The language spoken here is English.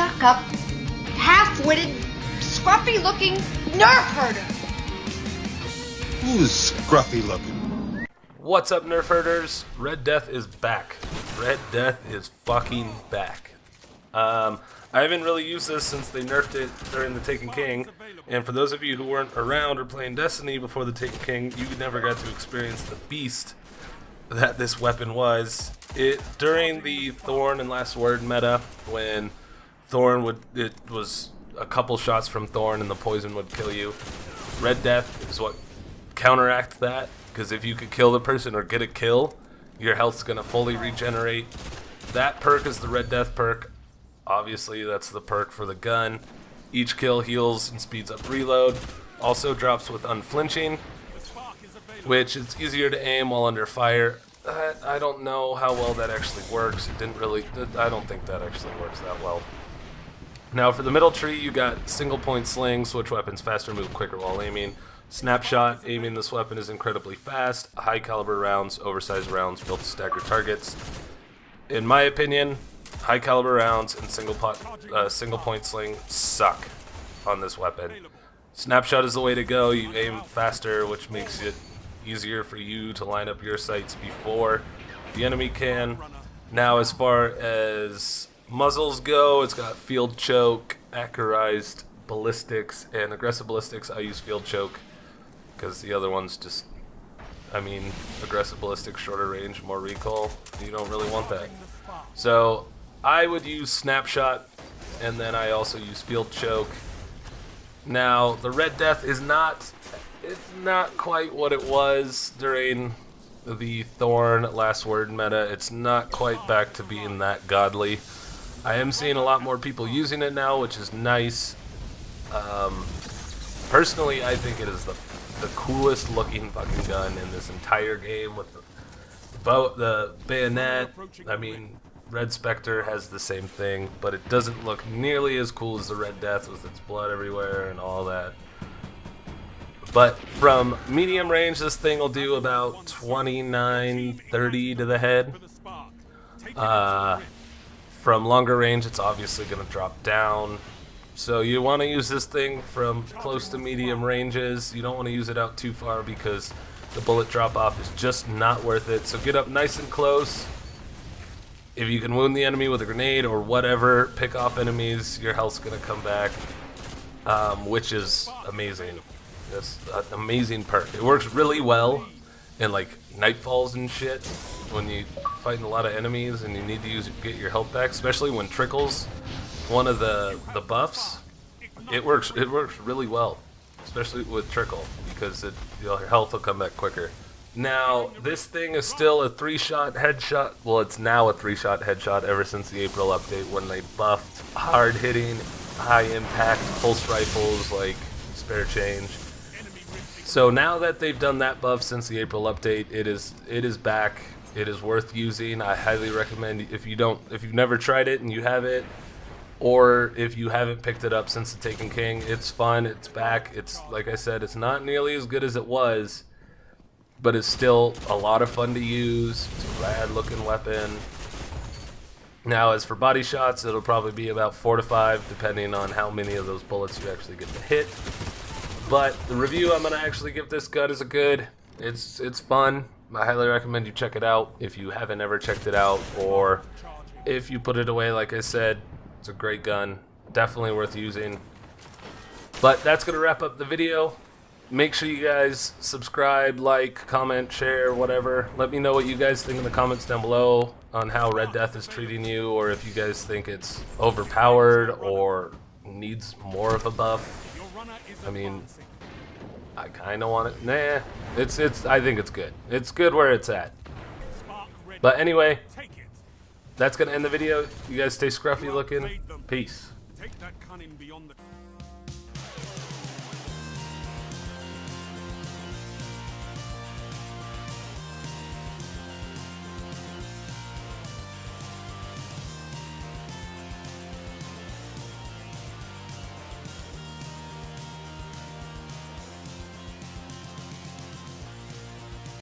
stuck-up, half-witted, scruffy-looking nerf herder. Who's scruffy looking? What's up, nerf herders? Red Death is back. Red Death is fucking back. I haven't really used this since they nerfed it during the Taken King, and for those of you who weren't around or playing Destiny before the Taken King, you never got to experience the beast that this weapon was. During the Thorn and Last Word meta, when it was a couple shots from Thorn and the poison would kill you, Red Death is what counteract that, because if you could kill the person or get a kill, your health's going to fully regenerate. That perk is the Red Death perk. Obviously, that's the perk for the gun. Each kill heals and speeds up reload. Also drops with unflinching, which is easier to aim while under fire. I don't know how well that actually works. I don't think that actually works that well. Now for the middle tree, you got single point sling, switch weapons, faster move, quicker while aiming. Snapshot, aiming this weapon is incredibly fast. High caliber rounds, oversized rounds built to stagger targets. In my opinion, high caliber rounds and single point sling suck on this weapon. Snapshot is the way to go. You aim faster, which makes it easier for you to line up your sights before the enemy can. Now as far as muzzles go, it's got field choke, accurized ballistics, and aggressive ballistics. I use field choke because the other ones just, aggressive ballistics, shorter range, more recoil. You don't really want that. So I would use snapshot, and then I also use field choke. Now the Red Death is not quite what it was during the Thorn Last Word meta. It's not quite back to being that godly. I am seeing a lot more people using it now, which is nice. Personally, I think it is the coolest looking fucking gun in this entire game, with the bayonet. Red Spectre has the same thing, but it doesn't look nearly as cool as the Red Death with its blood everywhere and all that. But from medium range, this thing will do about 29-30 to the head. From longer range, it's obviously going to drop down. So you want to use this thing from close to medium ranges. You don't want to use it out too far because the bullet drop off is just not worth it. So get up nice and close. If you can wound the enemy with a grenade or whatever, pick off enemies, your health's going to come back, which is amazing. That's an amazing perk. It works really well in like nightfalls and shit when you fighting a lot of enemies and you need to get your health back, especially when trickles one of the buffs. It works really well, especially with trickle, because your health will come back quicker. Now this thing is still a 3-shot headshot. Well, it's now a 3-shot headshot ever since the April update, when they buffed hard hitting, high impact pulse rifles like spare change. So now that they've done that buff since the April update, it is back. It is worth using. I highly recommend, if you've never tried it and you have it, or if you haven't picked it up since the Taken King, it's fun. It's back. It's, like I said, it's not nearly as good as it was, but it's still a lot of fun to use. It's a rad looking weapon. Now as for body shots, it'll probably be about 4 to 5 depending on how many of those bullets you actually get to hit. But the review I'm going to actually give this gun is it's fun. I highly recommend you check it out if you haven't ever checked it out, or if you put it away. Like I said, it's a great gun, definitely worth using. But that's going to wrap up the video. Make sure you guys subscribe, like, comment, share, whatever. Let me know what you guys think in the comments down below on how Red Death is treating you, or if you guys think it's overpowered or needs more of a buff. I kind of want it. Nah, I think it's good. It's good where it's at. But anyway, that's gonna end the video. You guys stay scruffy looking. Peace.